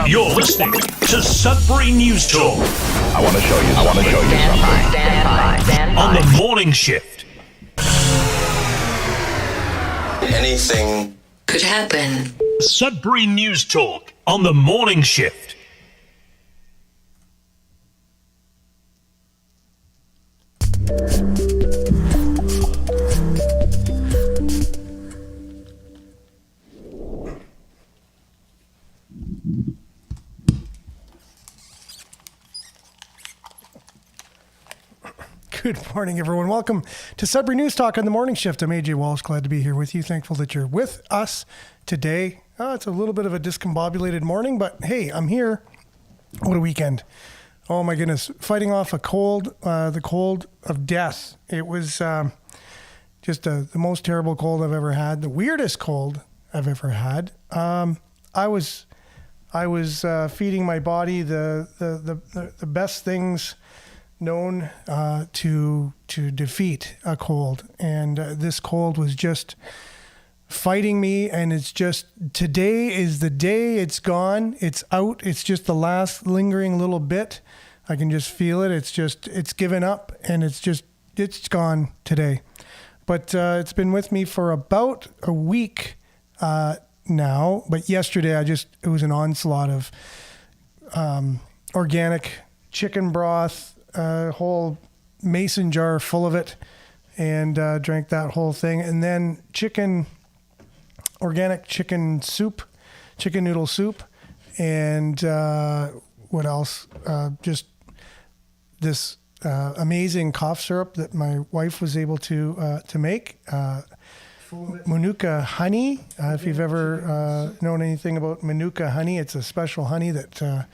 You're listening to Sudbury News Talk. I want to show you something. Stand by. On the morning shift. Anything could happen. Sudbury News Talk on the morning shift. Good morning, everyone. Welcome to Sudbury News Talk on the morning shift. I'm AJ Walsh. Glad to be here with you. Thankful that you're with us today. It's a little bit of a discombobulated morning, but hey, I'm here. What a weekend. Oh my goodness. Fighting off a cold, the cold of death. It was just the most terrible cold I've ever had. The weirdest cold I've ever had. I was feeding my body the best things known to defeat a cold, and this cold was just fighting me. And it's just, today is the day. It's gone, it's out, it's just the last lingering little bit. I can just feel it. It's given up, and it's gone today. But it's been with me for about a week now. But yesterday it was an onslaught of organic chicken broth, a whole mason jar full of it, and drank that whole thing. And then organic chicken soup, chicken noodle soup, and what else? Just this amazing cough syrup that my wife was able to make. Manuka honey. If you've ever known anything about Manuka honey, it's a special honey that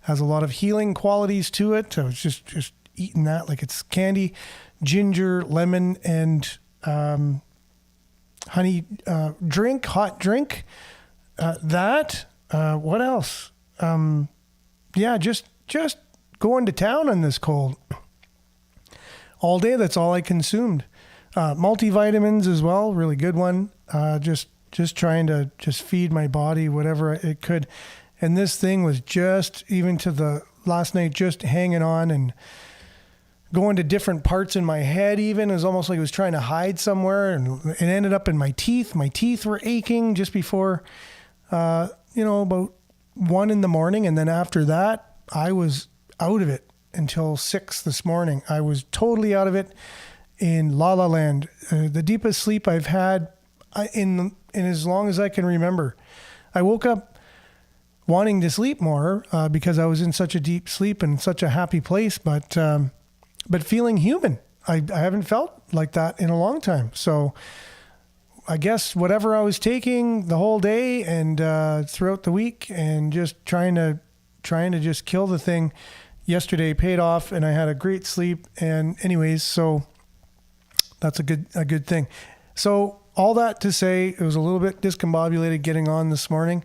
has a lot of healing qualities to it. I was just eating that like it's candy. Ginger, lemon, and honey hot drink. What else? Just going to town on this cold. All day, that's all I consumed. Multivitamins as well, really good one. Just trying to just feed my body whatever it could. And this thing was just, even to the last night, just hanging on and going to different parts in my head even. It was almost like it was trying to hide somewhere, and it ended up in my teeth. My teeth were aching just before, about 1 a.m. And then after that, I was out of it until 6 this morning. I was totally out of it, in La La Land. The deepest sleep I've had in as long as I can remember. I woke up wanting to sleep more because I was in such a deep sleep and such a happy place, but feeling human. I haven't felt like that in a long time. So I guess whatever I was taking the whole day and throughout the week, and just trying to just kill the thing yesterday paid off, and I had a great sleep. And anyways, so that's a good thing. So all that to say, it was a little bit discombobulated getting on this morning.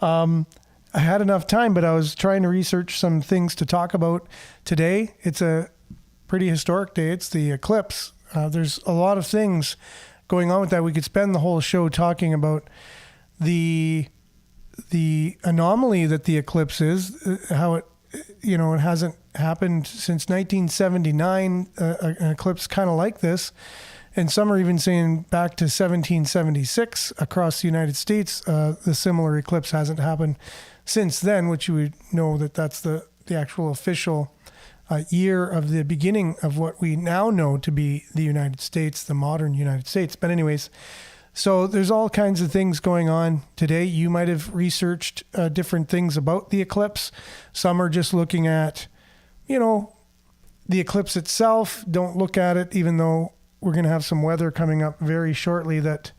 I had enough time, but I was trying to research some things to talk about today. It's a pretty historic day. It's the eclipse. There's a lot of things going on with that. We could spend the whole show talking about the anomaly that the eclipse is, how it hasn't happened since 1979, an eclipse kind of like this. And some are even saying back to 1776 across the United States, the similar eclipse hasn't happened since then, which you would know that that's the actual official year of the beginning of what we now know to be the United States, the modern United States. But anyways, so there's all kinds of things going on today. You might have researched different things about the eclipse. Some are just looking at, the eclipse itself. Don't look at it, even though we're going to have some weather coming up very shortly that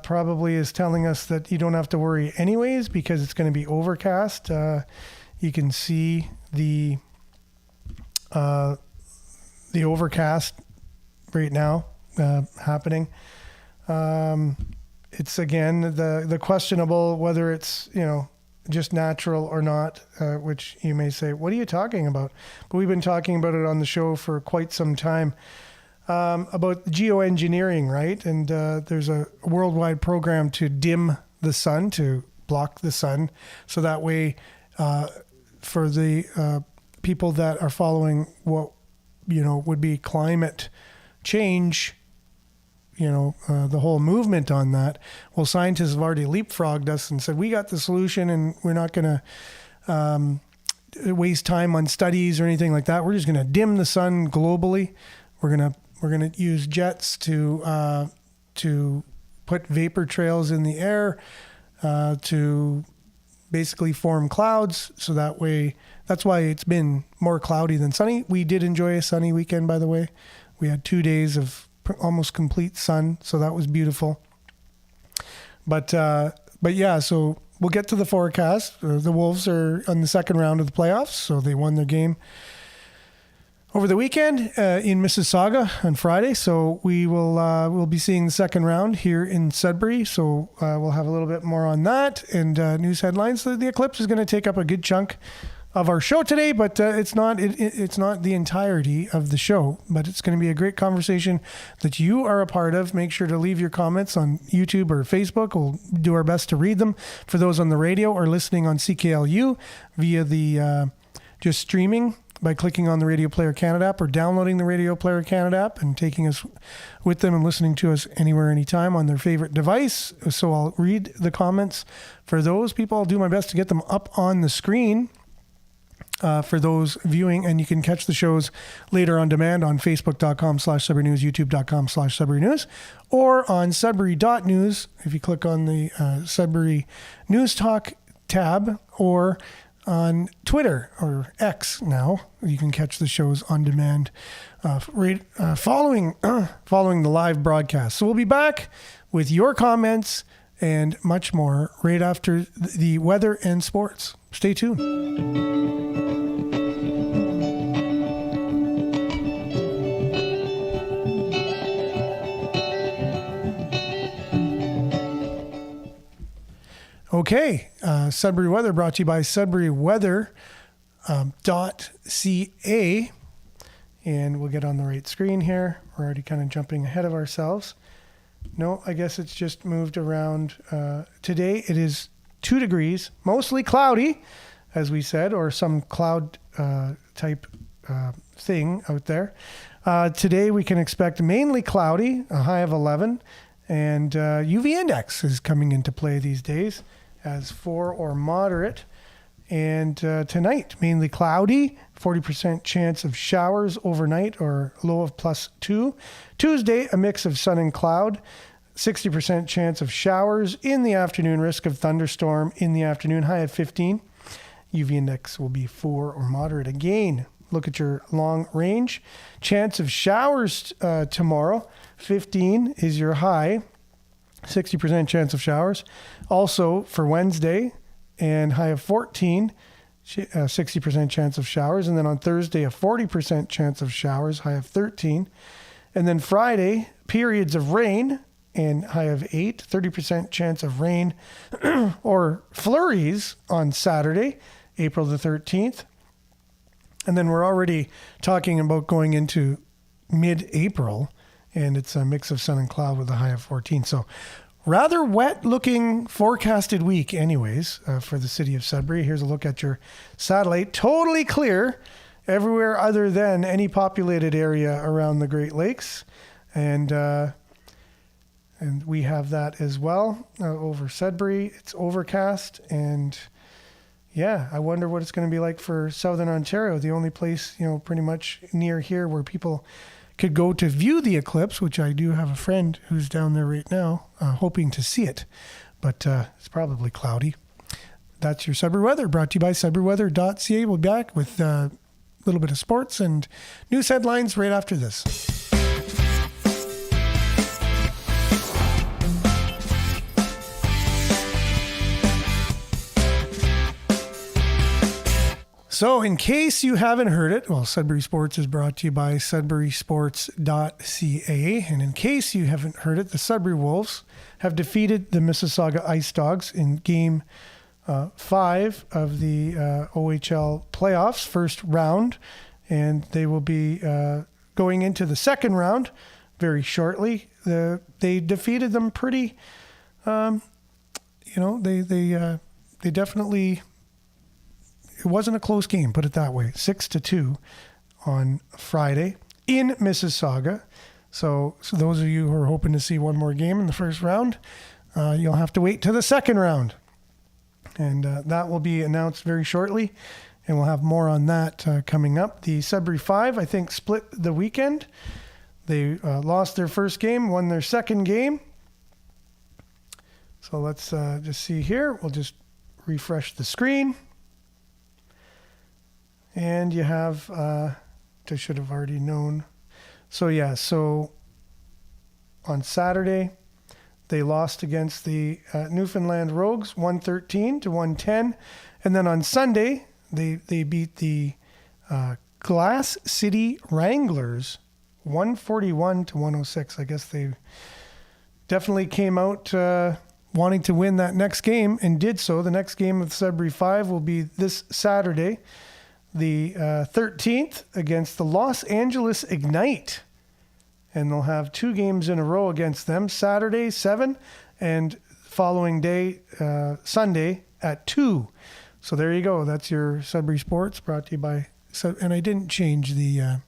probably is telling us that you don't have to worry anyways, because it's going to be overcast. You can see the overcast right now happening. It's again the questionable whether it's just natural or not, which you may say, what are you talking about? But we've been talking about it on the show for quite some time. About geoengineering, right? And there's a worldwide program to dim the sun, to block the sun. So that way, for the people that are following what, would be climate change, the whole movement on that. Well, scientists have already leapfrogged us and said, we got the solution and we're not going to waste time on studies or anything like that. We're just going to dim the sun globally. We're going to use jets to put vapor trails in the air, to basically form clouds. So that way, that's why it's been more cloudy than sunny. We did enjoy a sunny weekend, by the way. We had 2 days of almost complete sun, so that was beautiful. But yeah, so we'll get to the forecast. The Wolves are on the second round of the playoffs, so they won their game over the weekend in Mississauga on Friday. So we'll be seeing the second round here in Sudbury. So we'll have a little bit more on that and news headlines. The Eclipse is going to take up a good chunk of our show today, but it's not the entirety of the show, but it's going to be a great conversation that you are a part of. Make sure to leave your comments on YouTube or Facebook. We'll do our best to read them. For those on the radio or listening on CKLU via the just streaming by clicking on the Radio Player Canada app or downloading the Radio Player Canada app and taking us with them and listening to us anywhere, anytime on their favorite device. So I'll read the comments for those people. I'll do my best to get them up on the screen for those viewing, and you can catch the shows later on demand on facebook.com/Sudbury News, youtube.com/Sudbury News, or on Sudbury.news if you click on the Sudbury News Talk tab, or on Twitter or X now. You can catch the shows on demand following the live broadcast. So we'll be back with your comments and much more right after the weather and sports. Stay tuned. Okay, Sudbury Weather brought to you by Sudbury Weather .ca, and we'll get on the right screen here. We're already kind of jumping ahead of ourselves. No, I guess it's just moved around. Today it is 2 degrees, mostly cloudy, as we said, or some cloud type thing out there. Today we can expect mainly cloudy, a high of 11, and UV index is coming into play these days as 4 or moderate. And tonight, mainly cloudy, 40% chance of showers overnight or low of +2. Tuesday, a mix of sun and cloud, 60% chance of showers in the afternoon, risk of thunderstorm in the afternoon, high at 15. UV index will be 4 or moderate. Again, look at your long range. Chance of showers tomorrow, 15 is your high, 60% chance of showers. Also for Wednesday, and high of 14, 60% chance of showers. And then on Thursday, a 40% chance of showers, high of 13. And then Friday, periods of rain, and high of 8, 30% chance of rain or flurries on Saturday, April the 13th. And then we're already talking about going into mid-April, and it's a mix of sun and cloud with a high of 14. So rather wet looking forecasted week anyways for the city of Sudbury. Here's a look at your satellite. Totally clear everywhere other than any populated area around the Great Lakes. And we have that as well over Sudbury. It's overcast, and yeah, I wonder what it's going to be like for Southern Ontario, the only place, pretty much near here where people could go to view the eclipse, which I do have a friend who's down there right now, hoping to see it, but it's probably cloudy. That's your Sudbury weather, brought to you by SudburyWeather.ca. We'll be back with a little bit of sports and news headlines right after this. So in case you haven't heard it, well, Sudbury Sports is brought to you by SudburySports.ca. And in case you haven't heard it, the Sudbury Wolves have defeated the Mississauga Ice Dogs in Game 5 of the OHL playoffs, first round. And they will be going into the second round very shortly. They defeated them pretty they definitely, it wasn't a close game, put it that way. 6-2 on Friday in Mississauga. So those of you who are hoping to see one more game in the first round, you'll have to wait to the second round. And that will be announced very shortly. And we'll have more on that coming up. The Sudbury 5, I think, split the weekend. They lost their first game, won their second game. So let's just see here. We'll just refresh the screen. And you have, I should have already known. So on Saturday, they lost against the Newfoundland Rogues, 113-110. And then on Sunday, they beat the Glass City Wranglers, 141-106. I guess they definitely came out wanting to win that next game and did so. The next game of the Sudbury 5 will be this Saturday, the 13th, against the Los Angeles Ignite. And they'll have 2 games in a row against them, Saturday 7 and following day, Sunday at 2. So there you go. That's your Sudbury Sports, brought to you by, and I didn't change the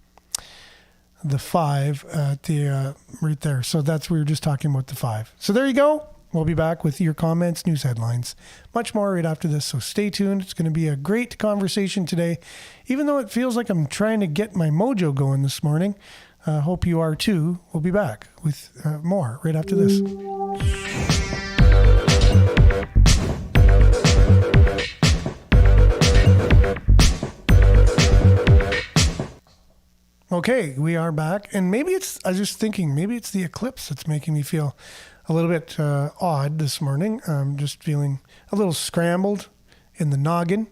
5 at the right there. So we were just talking about the 5. So there you go. We'll be back with your comments, news headlines, much more right after this. So stay tuned. It's going to be a great conversation today, even though it feels like I'm trying to get my mojo going this morning. Hope you are too. We'll be back with more right after this. Okay, we are back. And I was just thinking, maybe it's the eclipse that's making me feel a little bit odd this morning. I'm just feeling a little scrambled in the noggin.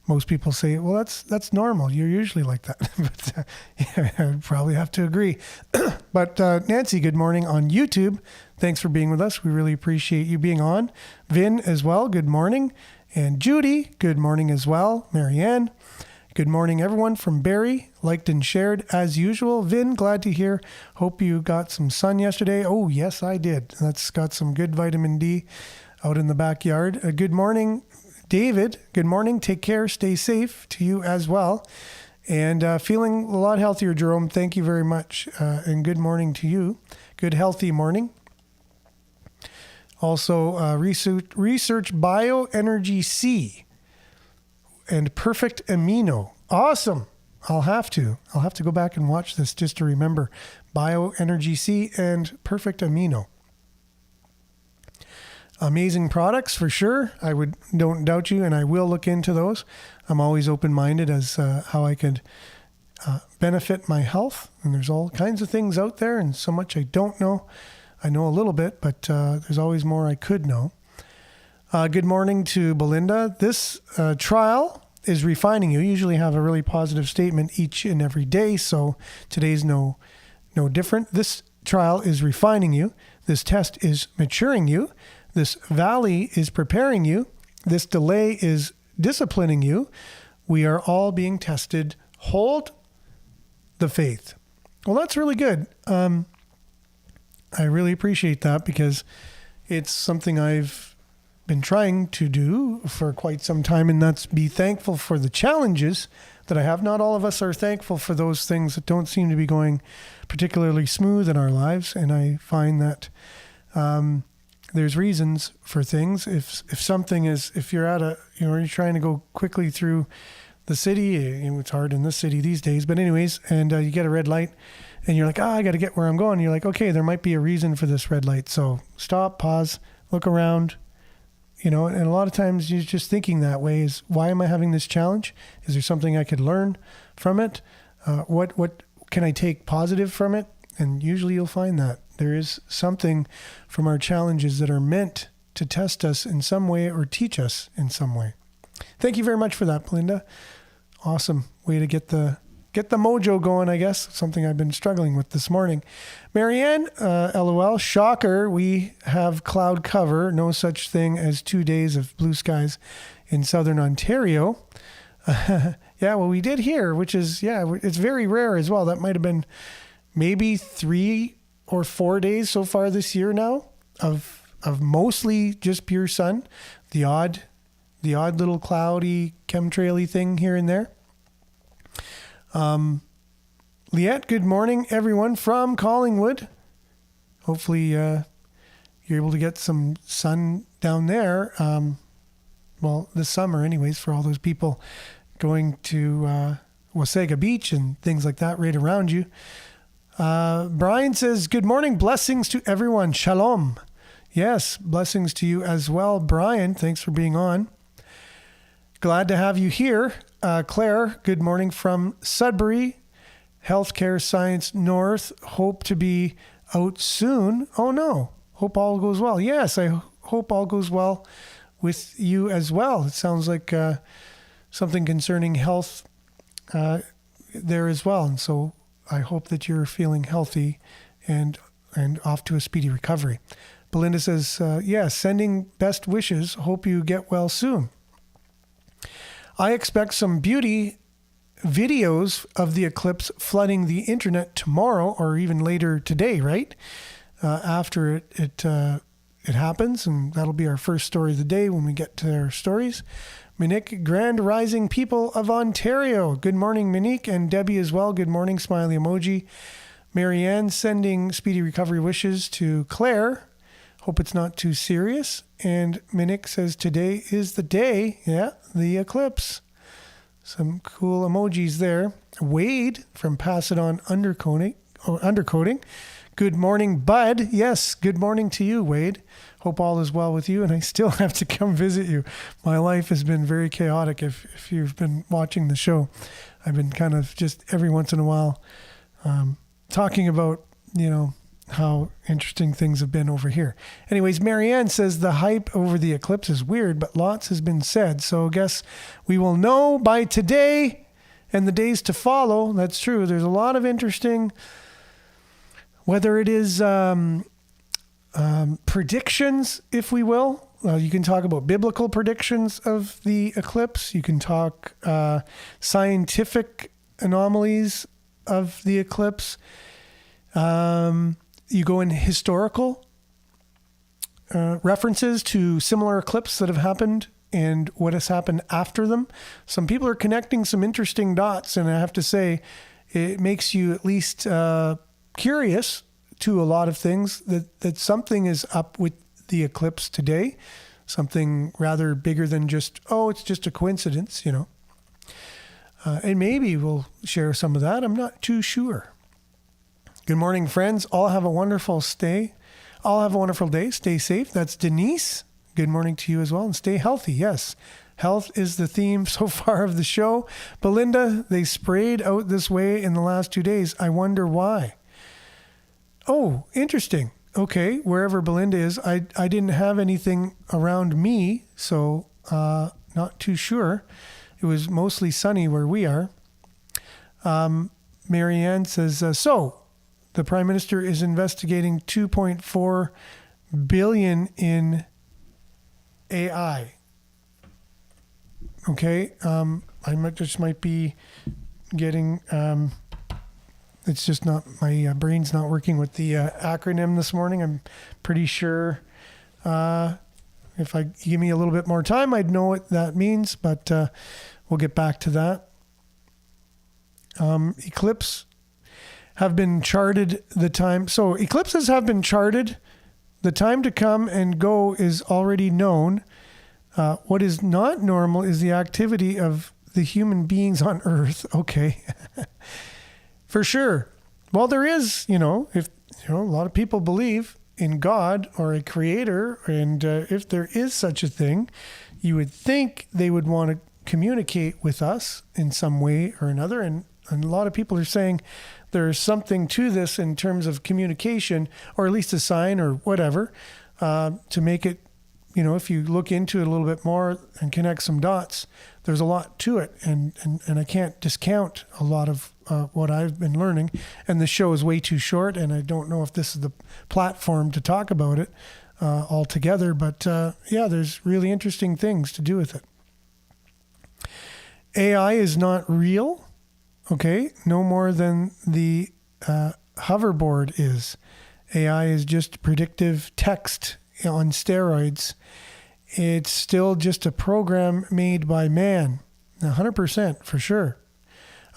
Most people say, well, that's normal. You're usually like that. But yeah, I'd probably have to agree. But Nancy, good morning on YouTube. Thanks for being with us. We really appreciate you being on. Vin as well, good morning. And Judy, good morning as well. Marianne, good morning, everyone from Barrie. Liked and shared as usual. Vin, glad to hear. Hope you got some sun yesterday. Oh, yes, I did. That's got some good vitamin D out in the backyard. Good morning, David. Good morning. Take care. Stay safe to you as well. And feeling a lot healthier, Jerome. Thank you very much. And good morning to you. Good, healthy morning. Also, research Bioenergy C and Perfect Amino. Awesome. I'll have to go back and watch this just to remember. Bioenergy C and Perfect Amino. Amazing products for sure. Don't doubt you, and I will look into those. I'm always open-minded as how I could benefit my health. And there's all kinds of things out there, and so much I don't know. I know a little bit, but there's always more I could know. Good morning to Belinda. This trial is refining you. You usually have a really positive statement each and every day, so today's no different. This trial is refining you. This test is maturing you. This valley is preparing you. This delay is disciplining you. We are all being tested. Hold the faith. Well, that's really good. I really appreciate that because it's something I've been trying to do for quite some time, and that's be thankful for the challenges that I have. Not all of us are thankful for those things that don't seem to be going particularly smooth in our lives, and I find that there's reasons for things. If you're at you're trying to go quickly through the city, it's hard in this city these days, but anyways, and you get a red light and you're like, I got to get where I'm going. And you're like, okay, there might be a reason for this red light. So stop, pause, look around, and a lot of times you're just thinking that way is, why am I having this challenge? Is there something I could learn from it? What can I take positive from it? And usually you'll find that there is something from our challenges that are meant to test us in some way or teach us in some way. Thank you very much for that, Belinda. Awesome way to get the mojo going, I guess. Something I've been struggling with this morning. Marianne, LOL, shocker. We have cloud cover. No such thing as 2 days of blue skies in southern Ontario. Yeah, well, we did here, which is, it's very rare as well. That might have been maybe 3 or 4 days so far this year now of of mostly just pure sun, the odd little cloudy chemtraily thing here and there. Liette, good morning, everyone from Collingwood. Hopefully you're able to get some sun down there. Well, this summer anyways, for all those people going to Wasaga Beach and things like that right around you. Brian says, good morning, blessings to everyone. Shalom. Yes, blessings to you as well, Brian. Thanks for being on. Glad to have you here. Claire, good morning from Sudbury. Healthcare Science North. Hope to be out soon. Oh no. Hope all goes well. Yes, I hope all goes well with you as well. It sounds like something concerning health there as well. And so I hope that you're feeling healthy and off to a speedy recovery. Belinda says, yes, sending best wishes. Hope you get well soon. I expect some beauty videos of the eclipse flooding the internet tomorrow or even later today, right? After it happens, and that'll be our first story of the day when we get to our stories. Monique, Grand Rising people of Ontario. Good morning, Monique, and Debbie as well. Good morning, smiley emoji. Marianne sending speedy recovery wishes to Claire. Hope it's not too serious. And Monique says today is the day, the eclipse. Some cool emojis there. Wade from Pass It On Undercoating. Good morning, Bud. Yes, good morning to you, Wade. Hope all is well with you, and I still have to come visit you. My life has been very chaotic. If you've been watching the show, I've been kind of just every once in a while talking about, how interesting things have been over here. Anyways, Marianne says the hype over the eclipse is weird, but lots has been said. So I guess we will know by today and the days to follow. That's true. There's a lot of interesting, whether it is predictions, if we will. You can talk about biblical predictions of the eclipse. You can talk scientific anomalies of the eclipse. You go in historical references to similar eclipses that have happened and what has happened after them. Some people are connecting some interesting dots, and I have to say, it makes you at least curious to a lot of things, that something is up with the eclipse today, something rather bigger than just, it's just a coincidence, and maybe we'll share some of that. I'm not too sure. Good morning, friends. All have a wonderful day. Stay safe. That's Denise. Good morning to you as well. And stay healthy. Yes. Health is the theme so far of the show. Belinda, they sprayed out this way in the last 2 days. I wonder why. Oh, interesting. Okay. Wherever Belinda is, I didn't have anything around me, so not too sure. It was mostly sunny where we are. Marianne says, the Prime Minister is investigating $2.4 billion in AI. Okay, I might be getting. It's just not, my brain's not working with the acronym this morning. I'm pretty sure if you give me a little bit more time, I'd know what that means. But we'll get back to that. Eclipse have been charted the time. So eclipses have been charted. The time to come and go is already known. What is not normal is the activity of the human beings on Earth. Okay. For sure. Well, there is, if a lot of people believe in God or a creator, and if there is such a thing, you would think they would want to communicate with us in some way or another. And a lot of people are saying there's something to this in terms of communication, or at least a sign or whatever, to make it, if you look into it a little bit more and connect some dots, there's a lot to it. And I can't discount a lot of what I've been learning. And the show is way too short, and I don't know if this is the platform to talk about it altogether. But there's really interesting things to do with it. AI is not real. Okay, no more than the hoverboard is. AI is just predictive text on steroids. It's still just a program made by man. 100% for sure.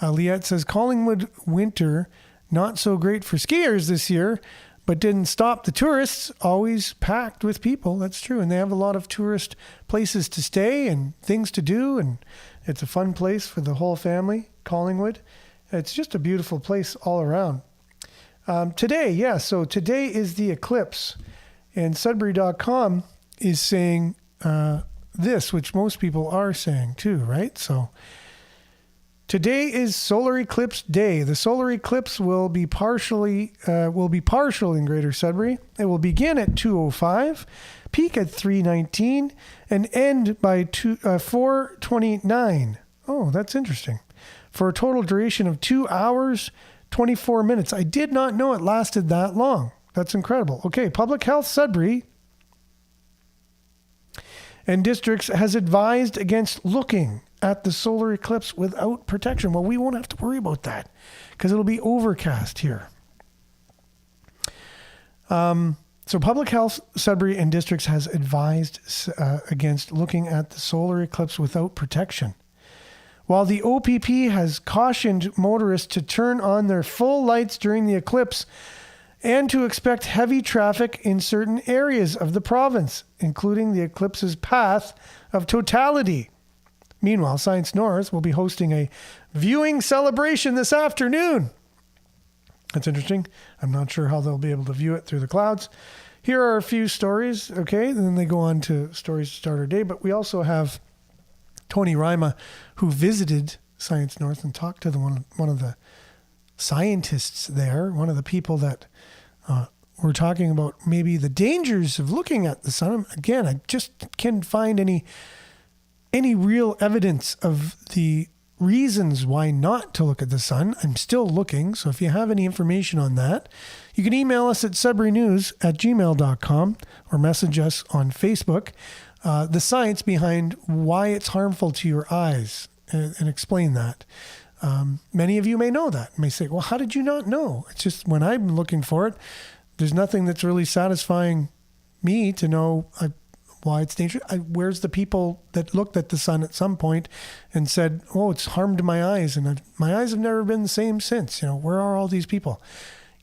Liette says Collingwood winter, not so great for skiers this year, but didn't stop the tourists, always packed with people. That's true. And they have a lot of tourist places to stay and things to do. And it's a fun place for the whole family, Collingwood. It's just a beautiful place all around. Today, so today is the eclipse. And Sudbury.com is saying this, which most people are saying too, right? So today is solar eclipse day. The solar eclipse will be partial in Greater Sudbury. It will begin at 2:05, peak at 3:19, and end by 4:29. Oh, that's interesting. For a total duration of 2 hours, 24 minutes. I did not know it lasted that long. That's incredible. Okay, Public Health Sudbury and districts has advised against looking at the solar eclipse without protection. Well, we won't have to worry about that because it'll be overcast here. So Public Health Sudbury and districts has advised against looking at the solar eclipse without protection. While the OPP has cautioned motorists to turn on their full lights during the eclipse and to expect heavy traffic in certain areas of the province, including the eclipse's path of totality. Meanwhile, Science North will be hosting a viewing celebration this afternoon. That's interesting. I'm not sure how they'll be able to view it through the clouds. Here are a few stories, okay? And then they go on to stories to start our day. But we also have Tony Rima, who visited Science North and talked to one of the scientists there, one of the people that were talking about maybe the dangers of looking at the sun. Again, I just can't find any real evidence of the reasons why not to look at the sun. I'm still looking, so if you have any information on that, you can email us at sudburynews@gmail.com or message us on Facebook. The science behind why it's harmful to your eyes and explain that. Many of you may know that. May say, well, how did you not know? It's just when I'm looking for it, there's nothing that's really satisfying me to know why it's dangerous. Where's the people that looked at the sun at some point and said, oh, it's harmed my eyes, and my eyes have never been the same since. Where are all these people?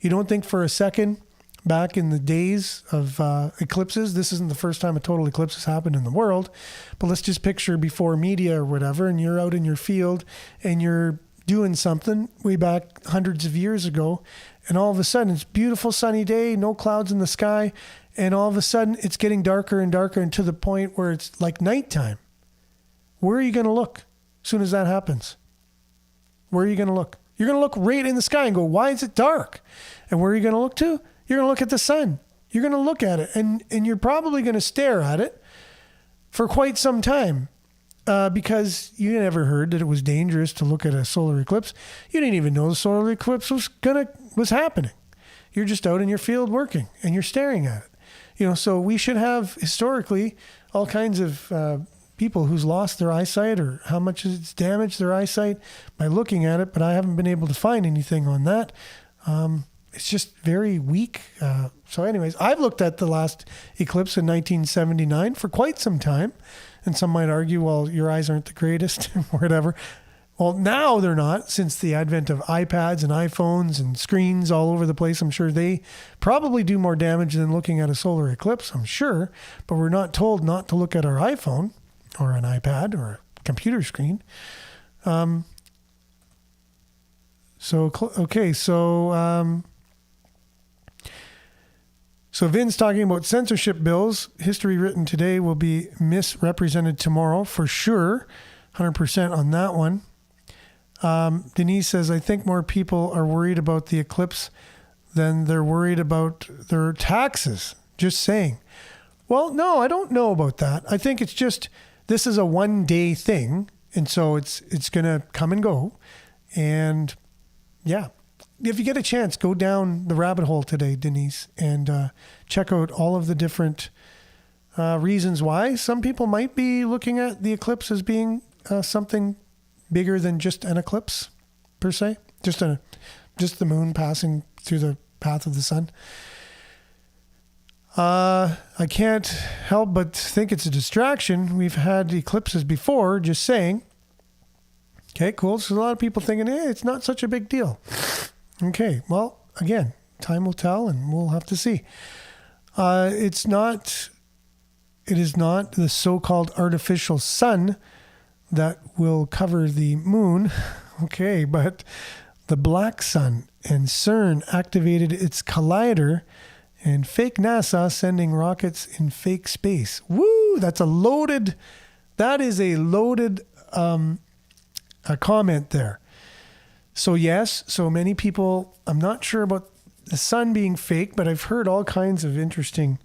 You don't think for a second back in the days of eclipses, this isn't the first time a total eclipse has happened in the world, but let's just picture before media or whatever, and you're out in your field and you're doing something way back hundreds of years ago, and all of a sudden it's a beautiful sunny day, no clouds in the sky, and all of a sudden it's getting darker and darker, and to the point where it's like nighttime. Where are you going to look as soon as that happens? Where are you going to look? You're going to look right in the sky and go, why is it dark? And where are you going to look to? You're going to look at the sun. You're going to look at it, and you're probably going to stare at it for quite some time because you never heard that it was dangerous to look at a solar eclipse. You didn't even know the solar eclipse was happening. You're just out in your field working, and you're staring at it. So we should have historically all kinds of people who's lost their eyesight or how much it's damaged their eyesight by looking at it, but I haven't been able to find anything on that. It's just very weak. So anyways, I've looked at the last eclipse in 1979 for quite some time. And some might argue, well, your eyes aren't the greatest or whatever. Well, now they're not, since the advent of iPads and iPhones and screens all over the place. I'm sure they probably do more damage than looking at a solar eclipse, I'm sure. But we're not told not to look at our iPhone or an iPad or a computer screen. So Vin's talking about censorship bills. History written today will be misrepresented tomorrow for sure. 100% on that one. Denise says, I think more people are worried about the eclipse than they're worried about their taxes. Just saying. Well, no, I don't know about that. I think it's just, this is a one-day thing. And so it's going to come and go. And yeah. If you get a chance, go down the rabbit hole today, Denise, and check out all of the different reasons why some people might be looking at the eclipse as being something bigger than just an eclipse, per se. Just the moon passing through the path of the sun. I can't help but think it's a distraction. We've had eclipses before, just saying. Okay, cool. So a lot of people thinking, hey, it's not such a big deal. Okay, well, again, time will tell and we'll have to see. It is not the so-called artificial sun that will cover the moon. Okay, but the black sun, and CERN activated its collider, and fake NASA sending rockets in fake space. Woo! That is a loaded a comment there. So yes, so many people, I'm not sure about the sun being fake, but I've heard all kinds of interesting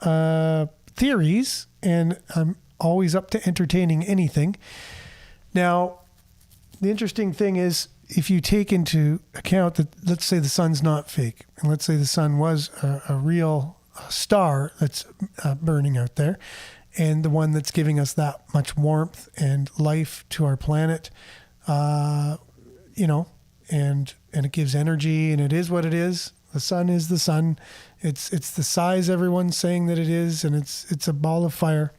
theories, and I'm always up to entertaining anything. Now, the interesting thing is, if you take into account that, let's say the sun's not fake, and let's say the sun was a real star that's burning out there, and the one that's giving us that much warmth and life to our planet, and it gives energy, and it is what it is. The sun is the sun. It's the size everyone's saying that it is, and it's a ball of fire.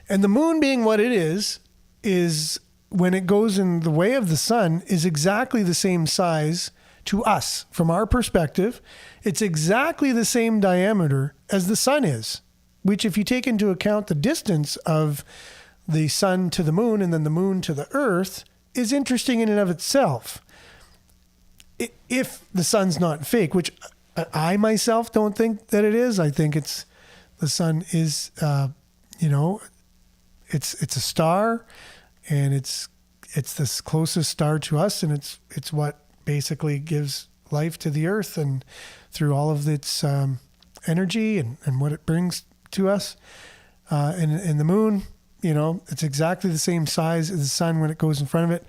And the moon being what it is when it goes in the way of the sun, is exactly the same size to us. From our perspective, it's exactly the same diameter as the sun is, which if you take into account the distance of the sun to the moon and then the moon to the earth, is interesting in and of itself. If the sun's not fake, which I myself don't think that it is. I think the sun is, it's a star, and it's the closest star to us, and it's what basically gives life to the earth, and through all of its energy and what it brings to us. And the moon, it's exactly the same size as the sun when it goes in front of it.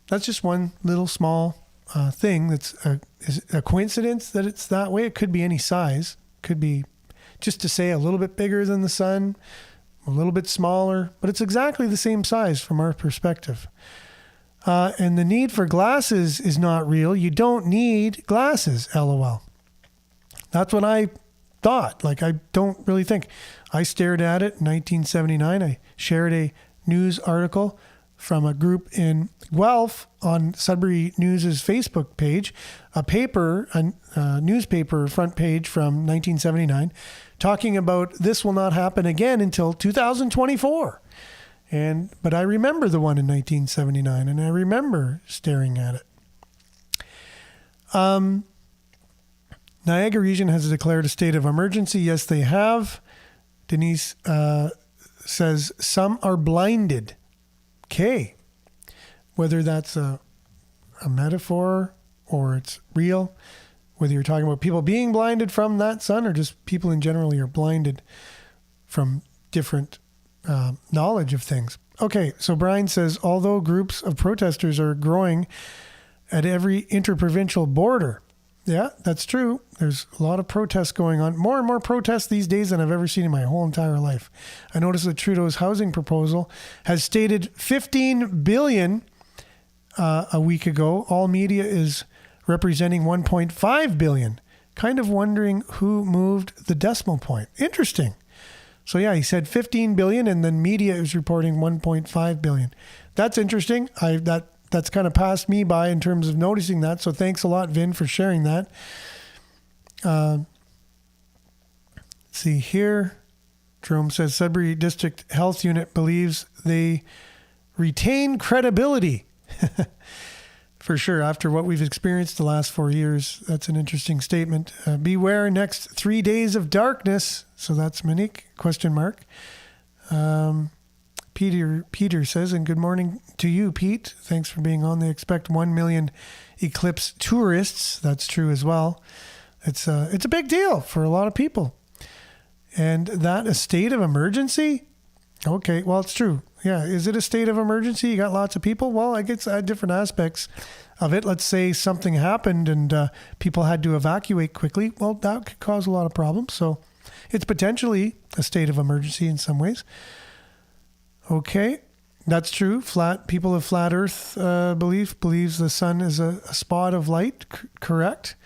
That's just one little small thing that's is a coincidence that it's that way. It could be any size. Could be just to say a little bit bigger than the sun, a little bit smaller, but it's exactly the same size from our perspective. And the need for glasses is not real. You don't need glasses, LOL. That's what I thought. I don't really think. I stared at it in 1979. I shared a news article from a group in Guelph on Sudbury News's Facebook page, a newspaper front page from 1979, talking about this will not happen again until 2024. But I remember the one in 1979, and I remember staring at it. Niagara region has declared a state of emergency. Yes, they have. Denise says some are blinded. Okay. Whether that's a metaphor or it's real, whether you're talking about people being blinded from that sun or just people in general are blinded from different knowledge of things. Okay, so Brian says, although groups of protesters are growing at every interprovincial border. Yeah, that's true. There's a lot of protests going on. More and more protests these days than I've ever seen in my whole entire life. I noticed that Trudeau's housing proposal has stated $15 billion a week ago. All media is representing $1.5 billion. Kind of wondering who moved the decimal point. Interesting. So yeah, he said 15 billion, and then media is reporting 1.5 billion. That's interesting. That's kind of passed me by in terms of noticing that. So thanks a lot, Vin, for sharing that. Let's see here. Jerome says Sudbury District Health Unit believes they retain credibility. For sure. After what we've experienced the last 4 years, that's an interesting statement. Beware next 3 days of darkness. So that's Monique, ? Peter says, and good morning to you, Pete. Thanks for being on. They expect 1 million eclipse tourists. That's true as well. It's a big deal for a lot of people. And that a state of emergency? Okay, well, it's true. Yeah, is it a state of emergency? You got lots of people? Well, I guess different aspects of it. Let's say something happened and people had to evacuate quickly. Well, that could cause a lot of problems. So it's potentially a state of emergency in some ways. Okay, that's true. People of flat Earth believes the sun is a spot of light. Correct.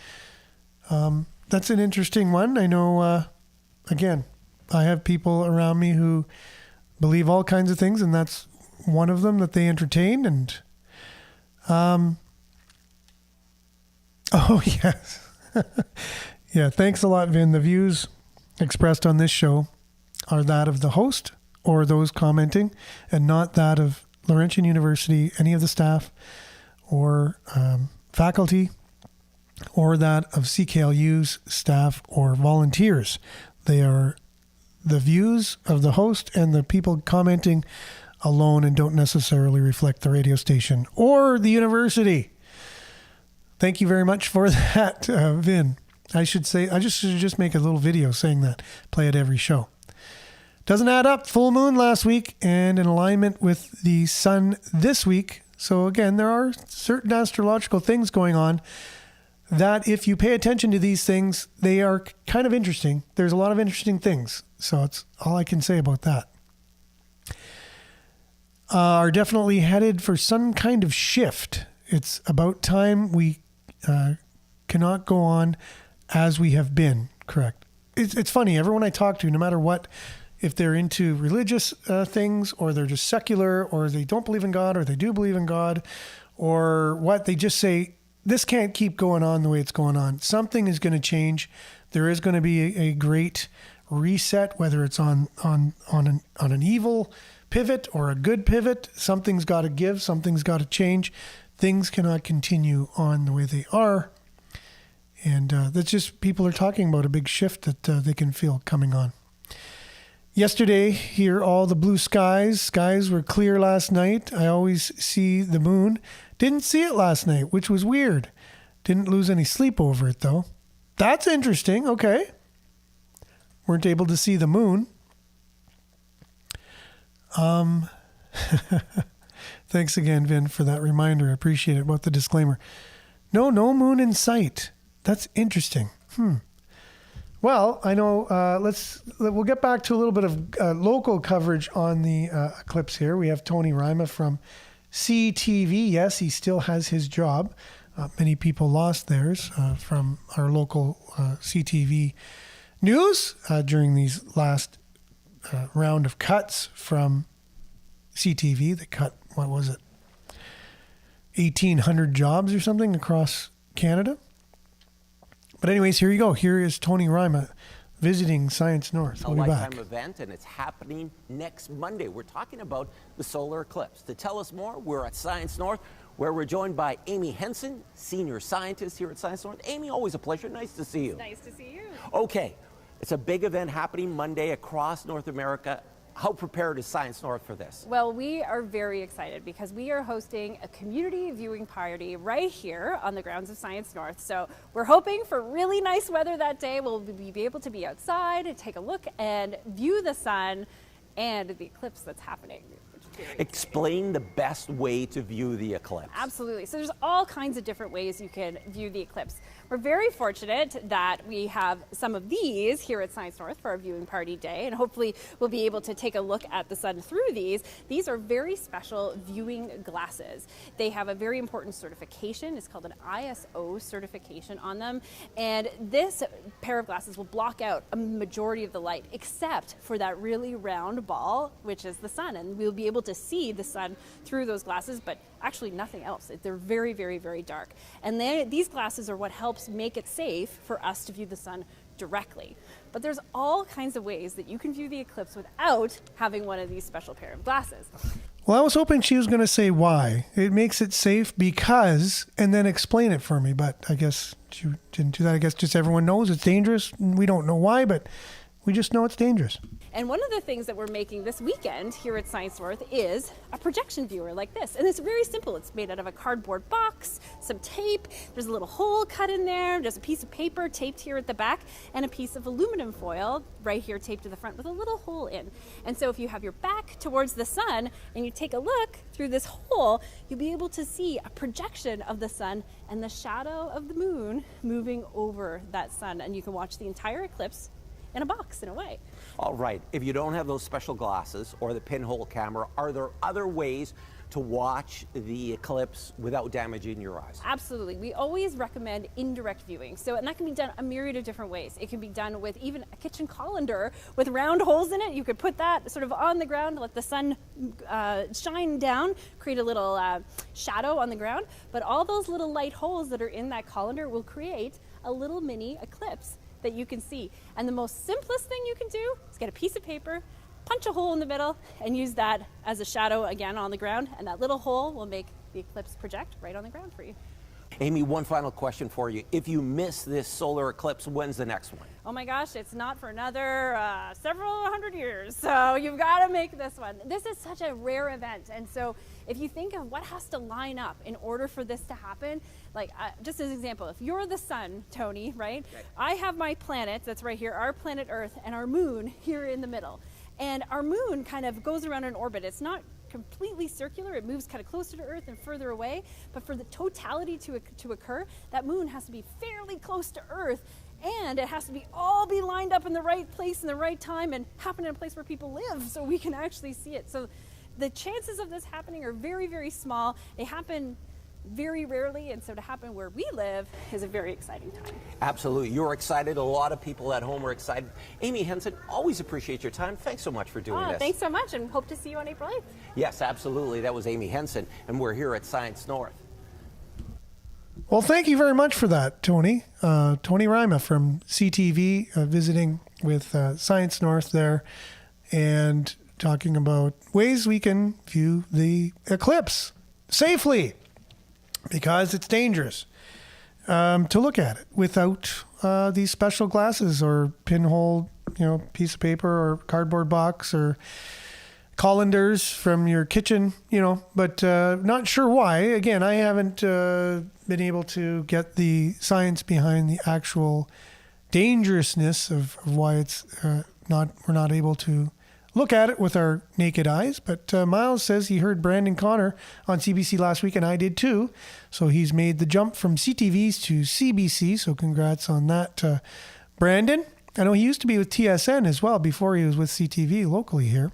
that's an interesting one. I know, again, I have people around me who believe all kinds of things, and that's one of them that they entertain. And, oh, yes. Yeah, thanks a lot, Vin. The views expressed on this show are that of the host or those commenting, and not that of Laurentian University, any of the staff or faculty, or that of CKLU's staff or volunteers. They are the views of the host and the people commenting alone, and don't necessarily reflect the radio station or the university. Thank you very much for that, Vin. I should just make a little video saying that. Play it every show. Doesn't add up. Full moon last week and in alignment with the sun this week. So again, there are certain astrological things going on that if you pay attention to these things, they are kind of interesting. There's a lot of interesting things. So that's all I can say about that. Are definitely headed for some kind of shift. It's about time we cannot go on as we have been, correct? It's funny, everyone I talk to, no matter what, if they're into religious things, or they're just secular, or they don't believe in God, or they do believe in God, or what, they just say, this can't keep going on the way it's going on. Something is going to change. There is going to be a great reset, whether it's on an evil pivot or a good pivot. Something's got to give. Something's got to change. Things cannot continue on the way they are. And that's just, people are talking about a big shift that they can feel coming on. Yesterday, here, all the blue skies. Skies were clear last night. I always see the moon. Didn't see it last night, which was weird. Didn't lose any sleep over it, though. That's interesting. Okay. Weren't able to see the moon. Thanks again, Vin, for that reminder. I appreciate it about the disclaimer. No moon in sight. That's interesting. Well, I know, we'll get back to a little bit of local coverage on the eclipse here. We have Tony Rima from CTV. Yes, he still has his job. Many people lost theirs from our local CTV news during these last round of cuts from CTV. They cut, what was it, 1,800 jobs or something across Canada. But anyways, here you go. Here is Tony Rima visiting Science North. We'll be back. A lifetime event, and it's happening next Monday. We're talking about the solar eclipse. To tell us more, we're at Science North, where we're joined by Amy Henson, senior scientist here at Science North. Amy, always a pleasure. Nice to see you. It's nice to see you. Okay, it's a big event happening Monday across North America. How prepared is Science North for this? Well, we are very excited because we are hosting a community viewing party right here on the grounds of Science North. So we're hoping for really nice weather that day. We'll be able to be outside and take a look and view the sun and the eclipse that's happening. Explain the best way to view the eclipse. Absolutely. So there's all kinds of different ways you can view the eclipse. We're very fortunate that we have some of these here at Science North for our viewing party day, and hopefully we'll be able to take a look at the sun through these. These are very special viewing glasses. They have a very important certification. It's called an ISO certification on them, and this pair of glasses will block out a majority of the light except for that really round ball, which is the sun, and we'll be able to see the sun through those glasses, but actually nothing else. They're very, very, very dark. And these glasses are what helps make it safe for us to view the sun directly. But there's all kinds of ways that you can view the eclipse without having one of these special pair of glasses. Well, I was hoping she was going to say why. It makes it safe because, and then explain it for me. But I guess she didn't do that. I guess just everyone knows it's dangerous. We don't know why, but we just know it's dangerous. And one of the things that we're making this weekend here at Science North is a projection viewer like this. And it's very simple. It's made out of a cardboard box, some tape, there's a little hole cut in there, there's a piece of paper taped here at the back, and a piece of aluminum foil right here taped to the front with a little hole in. And so if you have your back towards the sun and you take a look through this hole, you'll be able to see a projection of the sun and the shadow of the moon moving over that sun. And you can watch the entire eclipse in a box in a way. All right, if you don't have those special glasses or the pinhole camera, are there other ways to watch the eclipse without damaging your eyes? Absolutely. We always recommend indirect viewing. And that can be done a myriad of different ways. It can be done with even a kitchen colander with round holes in it. You could put that sort of on the ground, let the sun shine down, create a little shadow on the ground. But all those little light holes that are in that colander will create a little mini eclipse that you can see. And the most simplest thing you can do is get a piece of paper, punch a hole in the middle, and use that as a shadow again on the ground, and that little hole will make the eclipse project right on the ground for you. Amy, one final question for you. If you miss this solar eclipse, when's the next one? Oh my gosh, it's not for another several hundred years, so you've got to make this one. This is such a rare event, and so if you think of what has to line up in order for this to happen, like just as an example, if you're the sun, Tony, right? Okay. I have my planet that's right here, our planet Earth, and our moon here in the middle. And our moon kind of goes around in orbit. It's not completely circular. It moves kind of closer to Earth and further away. But for the totality to occur, that moon has to be fairly close to Earth, and it has to be all be lined up in the right place in the right time and happen in a place where people live so we can actually see it. So the chances of this happening are very, very small. They happen very rarely, and so to happen where we live is a very exciting time. Absolutely. You're excited. A lot of people at home are excited. Amy Henson, always appreciate your time. Thanks so much for doing this. Thanks so much, and hope to see you on April 8th. Yes, absolutely. That was Amy Henson, and we're here at Science North. Well, thank you very much for that, Tony. Tony Rima from CTV visiting with Science North there and talking about ways we can view the eclipse safely, because it's dangerous to look at it without these special glasses or pinhole, piece of paper or cardboard box or colanders from your kitchen, but not sure why. Again, I haven't been able to get the science behind the actual dangerousness of why it's we're not able to look at it with our naked eyes. But Miles says he heard Brandon Connor on CBC last week, and I did too. So he's made the jump from CTVs to CBC. So congrats on that, Brandon. I know he used to be with TSN as well before he was with CTV locally here.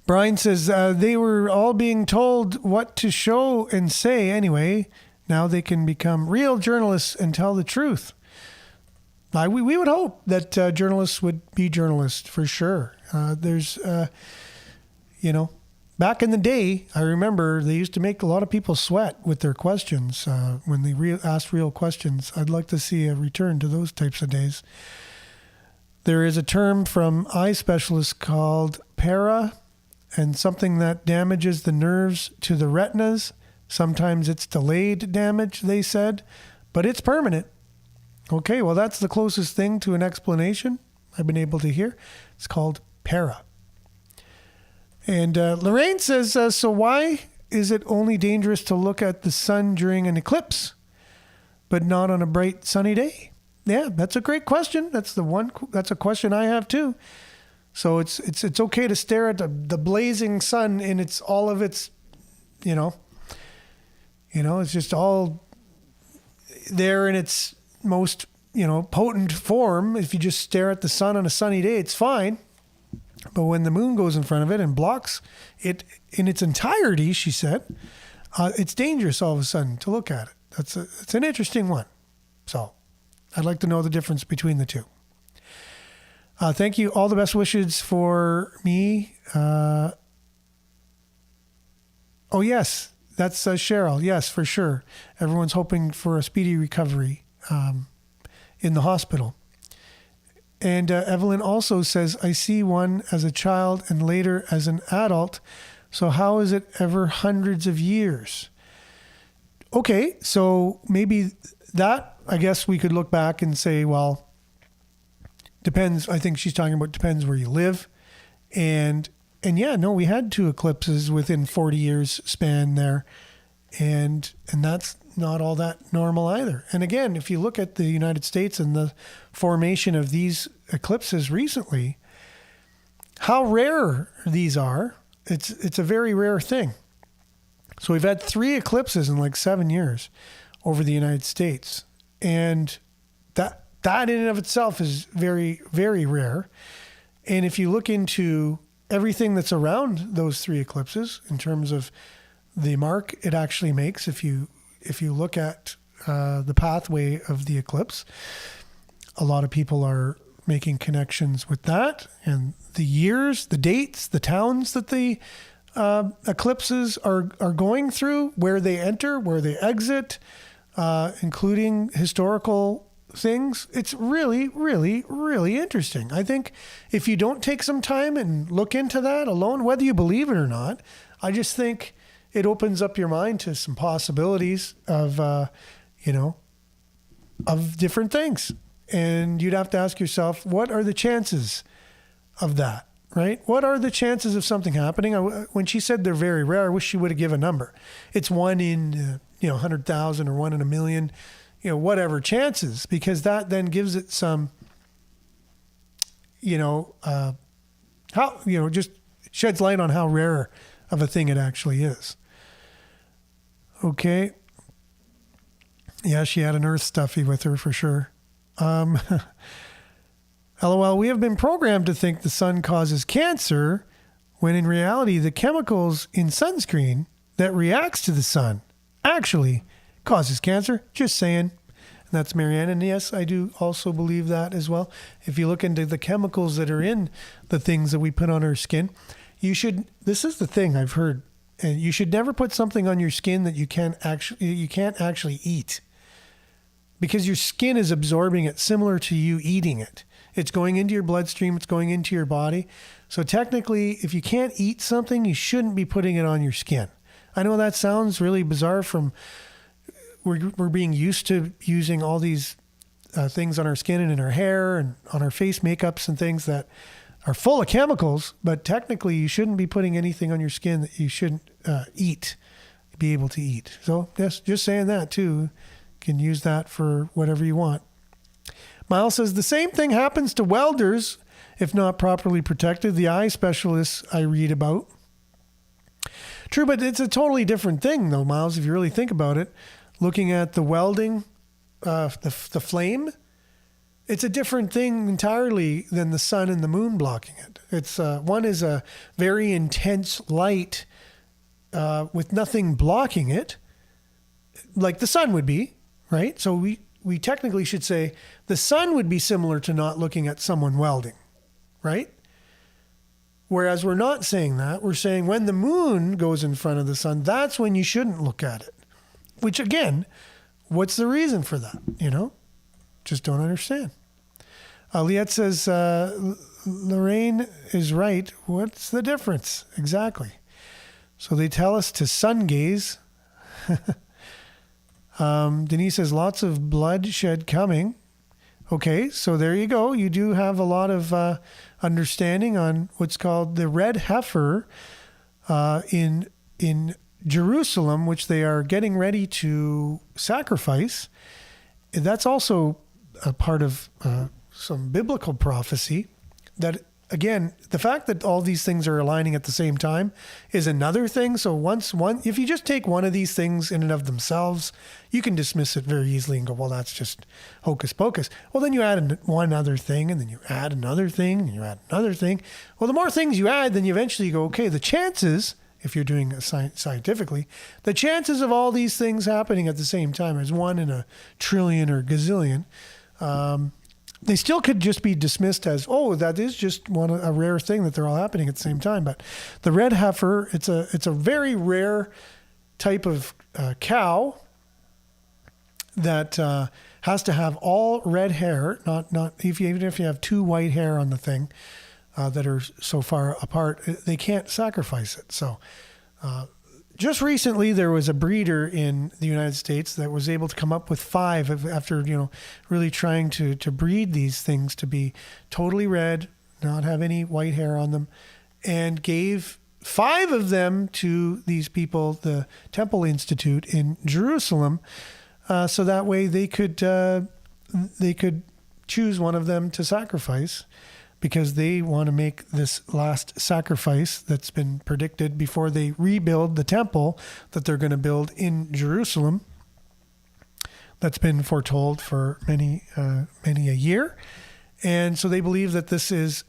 Brian says they were all being told what to show and say anyway. Now they can become real journalists and tell the truth. We would hope that journalists would be journalists for sure. There's, back in the day, I remember they used to make a lot of people sweat with their questions when they asked real questions. I'd like to see a return to those types of days. There is a term from eye specialists called para, and something that damages the nerves to the retinas. Sometimes it's delayed damage, they said, but it's permanent. Okay, well, that's the closest thing to an explanation I've been able to hear. It's called para. And Lorraine says, so why is it only dangerous to look at the sun during an eclipse, but not on a bright sunny day? Yeah, that's a great question. That's a question I have too. So it's okay to stare at the blazing sun in all of its, it's just all there in its most, potent form. If you just stare at the sun on a sunny day, it's fine. But when the moon goes in front of it and blocks it in its entirety, she said, it's dangerous all of a sudden to look at it. It's an interesting one. So I'd like to know the difference between the two. Thank you. All the best wishes for me. Oh, yes. That's Cheryl. Yes, for sure. Everyone's hoping for a speedy recovery in the hospital. And Evelyn also says, I see one as a child and later as an adult. So how is it ever hundreds of years? Okay, so maybe that, I guess we could look back and say, well, depends. I think she's talking about depends where you live. And yeah, no, we had 2 eclipses within 40 years span there. And that's not all that normal either. And again, if you look at the United States and the formation of these eclipses recently, how rare these are, it's a very rare thing. So we've had 3 eclipses in like 7 years over the United States. And that in and of itself is very, very rare. And if you look into everything that's around those 3 eclipses in terms of the mark it actually makes, if you look at the pathway of the eclipse, a lot of people are making connections with that, and the years, the dates, the towns that the eclipses are going through, where they enter, where they exit, including historical things. It's really, really, really interesting. I think if you don't take some time and look into that alone, whether you believe it or not, I just think it opens up your mind to some possibilities of, of different things. And you'd have to ask yourself, what are the chances of that, right? What are the chances of something happening? When she said they're very rare, I wish she would have given a number. It's 1 in, 100,000 or 1 in a million, whatever chances, because that then gives it some, just sheds light on how rare of a thing it actually is. Okay. Yeah, she had an earth stuffy with her for sure. LOL, we have been programmed to think the sun causes cancer when in reality the chemicals in sunscreen that reacts to the sun actually causes cancer. Just saying. And that's Marianne. And yes, I do also believe that as well. If you look into the chemicals that are in the things that we put on our skin, this is the thing I've heard, and you should never put something on your skin that you can't actually eat. Because your skin is absorbing it similar to you eating it. It's going into your bloodstream. It's going into your body. So technically, if you can't eat something, you shouldn't be putting it on your skin. I know that sounds really bizarre from we're being used to using all these things on our skin and in our hair and on our face makeups and things that are full of chemicals. But technically, you shouldn't be putting anything on your skin that you shouldn't be able to eat. So just saying that too. Can use that for whatever you want. Miles says the same thing happens to welders if not properly protected. The eye specialists I read about. True, but it's a totally different thing though, Miles, if you really think about it. Looking at the welding, the flame, it's a different thing entirely than the sun and the moon blocking it. It's one is a very intense light with nothing blocking it, like the sun would be. Right? So we technically should say the sun would be similar to not looking at someone welding, right? Whereas we're not saying that. We're saying when the moon goes in front of the sun, that's when you shouldn't look at it. Which again, what's the reason for that? Just don't understand. Liette says, Lorraine is right. What's the difference? Exactly. So they tell us to sun gaze. Denise says lots of bloodshed coming. Okay, so there you go. You do have a lot of understanding on what's called the red heifer in Jerusalem, which they are getting ready to sacrifice. That's also a part of some biblical prophecy that, again, the fact that all these things are aligning at the same time is another thing. So if you just take one of these things in and of themselves, you can dismiss it very easily and go, well, that's just hocus pocus. Well, then you add one other thing, and then you add another thing, and you add another thing. Well, the more things you add, then you eventually go, okay, the chances, if you're doing it scientifically, the chances of all these things happening at the same time is 1 in a trillion or gazillion. They still could just be dismissed as, that is just a rare thing that they're all happening at the same time. But the red heifer, it's a very rare type of cow that has to have all red hair, not even if you have 2 white hair on the thing that are so far apart, they can't sacrifice it. So just recently, there was a breeder in the United States that was able to come up with 5 after, really trying to breed these things to be totally red, not have any white hair on them, and gave 5 of them to these people, the Temple Institute in Jerusalem, so that way they could choose one of them to sacrifice, because they want to make this last sacrifice that's been predicted before they rebuild the temple that they're going to build in Jerusalem. that's been foretold for many a year. And so they believe that this is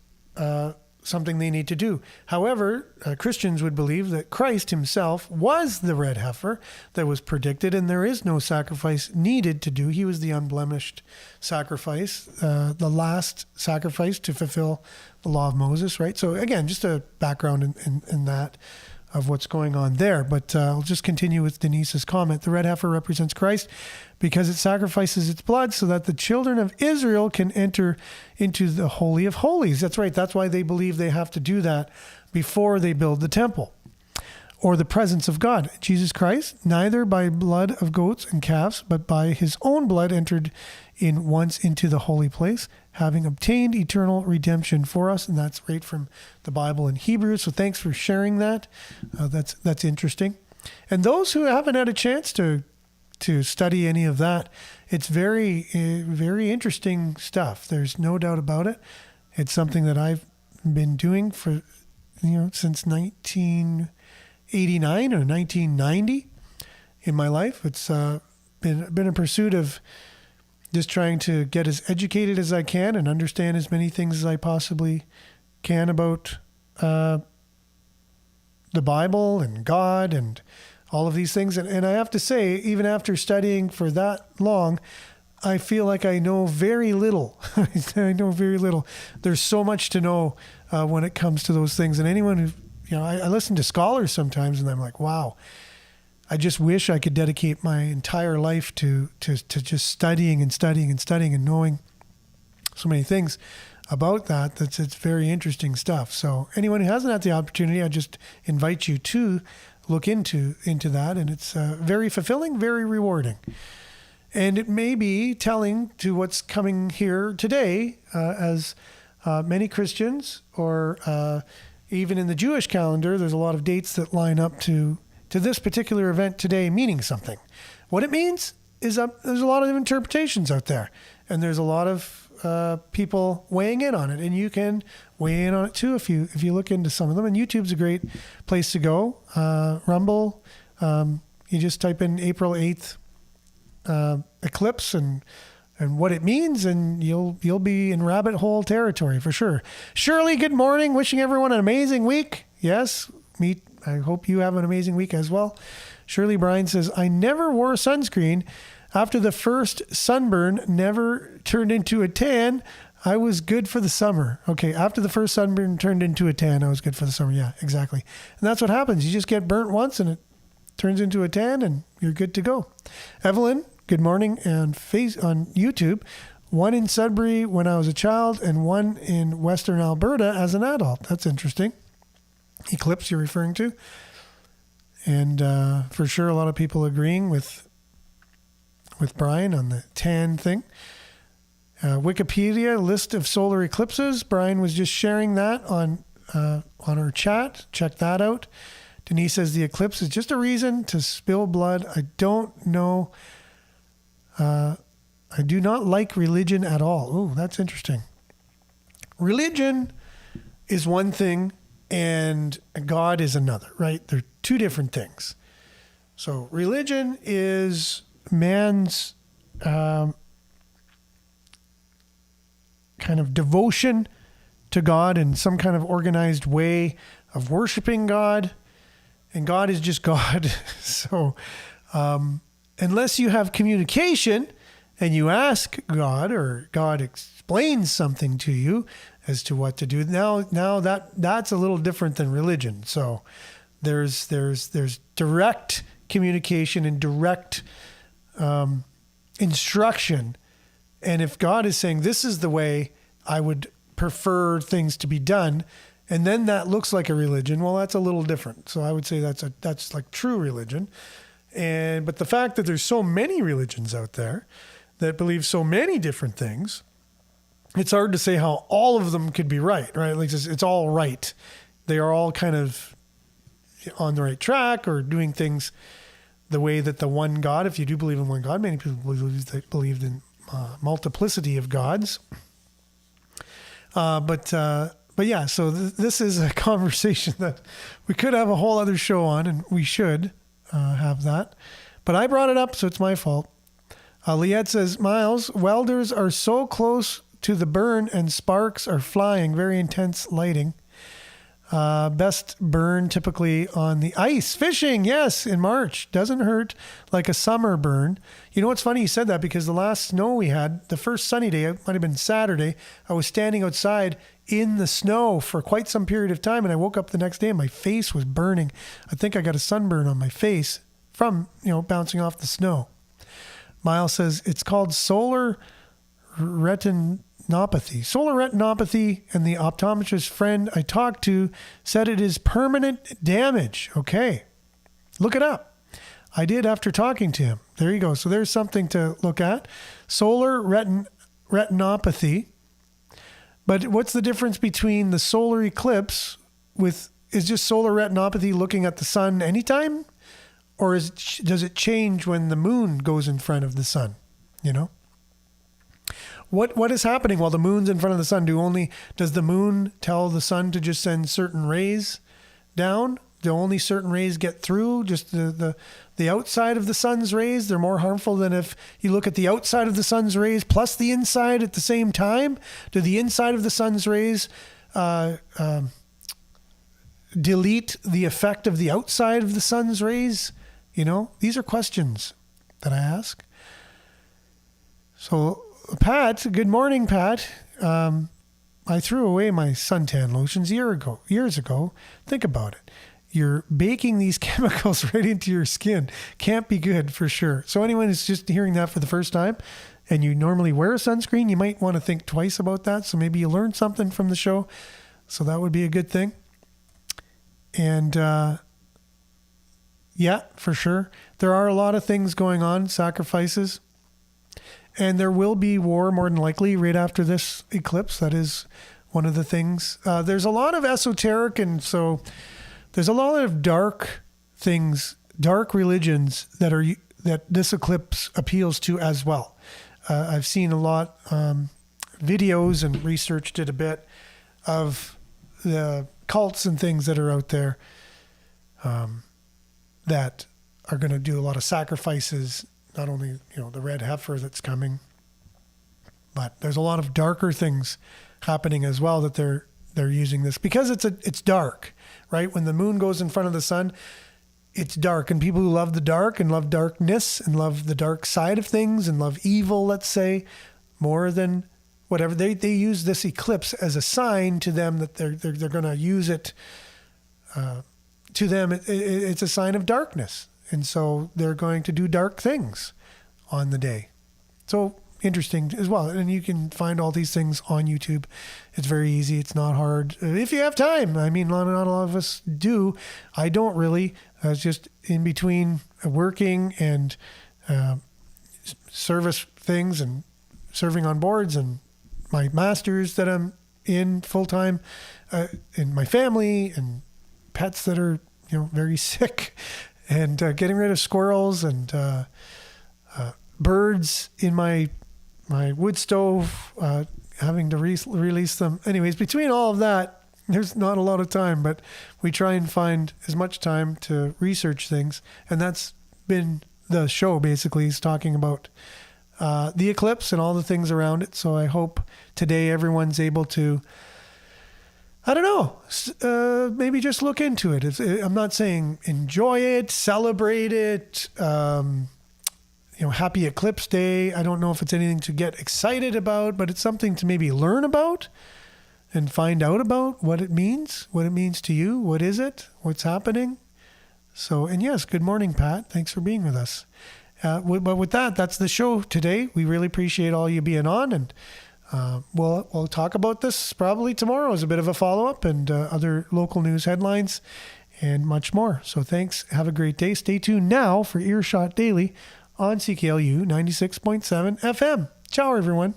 something they need to do. However, Christians would believe that Christ himself was the red heifer that was predicted, and there is no sacrifice needed to do. He was the unblemished sacrifice, the last sacrifice to fulfill the law of Moses, right? So again, just a background in that of what's going on there. But I'll just continue with Denise's comment. The red heifer represents Christ because it sacrifices its blood so that the children of Israel can enter into the Holy of Holies. That's right. That's why they believe they have to do that before they build the temple or the presence of God. Jesus Christ, neither by blood of goats and calves, but by his own blood entered in once into the holy place, having obtained eternal redemption for us. And that's right from the Bible in Hebrews. So thanks for sharing that. That's interesting. And those who haven't had a chance to study any of that, it's very, very interesting stuff. There's no doubt about it. It's something that I've been doing for, since 1989 or 1990 in my life. It's been a pursuit of just trying to get as educated as I can and understand as many things as I possibly can about the Bible and God and all of these things. And I have to say, even after studying for that long, I feel like I know very little. I know very little. There's so much to know when it comes to those things. And anyone who, I listen to scholars sometimes and I'm like, wow, I just wish I could dedicate my entire life to just studying and studying and studying and knowing so many things about that. It's very interesting stuff. So anyone who hasn't had the opportunity, I just invite you to look into that. And it's very fulfilling, very rewarding. And it may be telling to what's coming here today, as many Christians or even in the Jewish calendar, there's a lot of dates that line up to this particular event today meaning something. What it means is there's a lot of interpretations out there, and there's a lot of people weighing in on it, and you can weigh in on it too if you look into some of them. And YouTube's a great place to go. Rumble, you just type in April 8th eclipse and what it means, and you'll be in rabbit hole territory for sure. Shirley, good morning. Wishing everyone an amazing week. Yes, I hope you have an amazing week as well. Shirley Bryan says, I never wore sunscreen. After the first sunburn never turned into a tan, I was good for the summer. Okay, after the first sunburn turned into a tan, I was good for the summer. Yeah, exactly. And that's what happens. You just get burnt once and it turns into a tan and you're good to go. Evelyn, good morning. And on YouTube, one in Sudbury when I was a child and one in Western Alberta as an adult. That's interesting. Eclipse you're referring to. And for sure a lot of people agreeing with Brian on the tan thing. Wikipedia list of solar eclipses. Brian was just sharing that on our chat. Check that out. Denise says the eclipse is just a reason to spill blood. I don't know. I do not like religion at all. Oh, that's interesting. Religion is one thing and God is another, right? They're two different things. So religion is man's kind of devotion to God in some kind of organized way of worshiping God. And God is just God. So unless you have communication and you ask God or God explains something to you as to what to do, now that's a little different than religion. So there's direct communication and direct instruction. And if God is saying, this is the way I would prefer things to be done, and then that looks like a religion, well, that's a little different. So I would say that's like true religion. But the fact that there's so many religions out there that believe so many different things, it's hard to say how all of them could be right? Like it's all right. They are all kind of on the right track or doing things the way that the one God, if you do believe in one God, many people believed in multiplicity of gods. But yeah, so this is a conversation that we could have a whole other show on, and we should have that. But I brought it up, so it's my fault. Liette says, Miles, welders are so close to the burn and sparks are flying. Very intense lighting. Best burn typically on the ice. Fishing, yes, in March. Doesn't hurt like a summer burn. You know what's funny you said that, because the last snow we had, the first sunny day, it might have been Saturday, I was standing outside in the snow for quite some period of time, and I woke up the next day and my face was burning. I think I got a sunburn on my face from, bouncing off the snow. Miles says it's called solar retinopathy. Solar retinopathy, and the optometrist friend I talked to said it is permanent damage. Okay, look it up. I did after talking to him. There you go. So there's something to look at. Solar retinopathy. But what's the difference between the solar eclipse is just solar retinopathy looking at the sun anytime? Or does it change when the moon goes in front of the sun? What is happening while the moon's in front of the sun? Does the moon tell the sun to just send certain rays down? Do only certain rays get through? Just the outside of the sun's rays, they're more harmful than if you look at the outside of the sun's rays plus the inside at the same time? Do the inside of the sun's rays delete the effect of the outside of the sun's rays? These are questions that I ask. So, Pat, good morning, Pat. I threw away my suntan lotions years ago. Think about it. You're baking these chemicals right into your skin. Can't be good for sure. So anyone who's just hearing that for the first time and you normally wear a sunscreen, you might want to think twice about that. So maybe you learned something from the show. So that would be a good thing. And yeah, for sure. There are a lot of things going on, sacrifices. And there will be war more than likely right after this eclipse. That is one of the things. There's a lot of esoteric, and so there's a lot of dark things, dark religions that this eclipse appeals to as well. I've seen a lot videos and researched it a bit of the cults and things that are out there that are going to do a lot of sacrifices. Not only, the red heifer that's coming, but there's a lot of darker things happening as well that they're using this because it's dark, right? When the moon goes in front of the sun, it's dark, and people who love the dark and love darkness and love the dark side of things and love evil, let's say, more than whatever, they use this eclipse as a sign to them that they're going to use it. To them, it's a sign of darkness. And so they're going to do dark things on the day. So interesting as well. And you can find all these things on YouTube. It's very easy. It's not hard. If you have time. I mean, not a lot of us do. I don't really. I was just in between working and service things and serving on boards and my masters that I'm in full-time, and my family and pets that are, very sick. And getting rid of squirrels and birds in my wood stove, having to release them. Anyways, between all of that, there's not a lot of time, but we try and find as much time to research things. And that's been the show, basically, is talking about the eclipse and all the things around it. So I hope today everyone's able to, I don't know, maybe just look into it. I'm not saying enjoy it, celebrate it, happy Eclipse Day. I don't know if it's anything to get excited about, but it's something to maybe learn about and find out about what it means to you. What is it? What's happening? So, and yes, good morning, Pat. Thanks for being with us. But with that, that's the show today. We really appreciate all you being on, and we'll talk about this probably tomorrow as a bit of a follow-up, and other local news headlines and much more. So thanks. Have a great day. Stay tuned now for Earshot Daily on CKLU 96.7 FM. Ciao, everyone.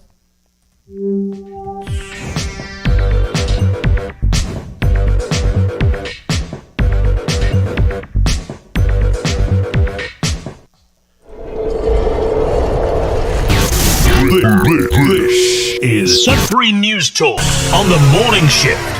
This is Sudbury News Talk on the morning shift.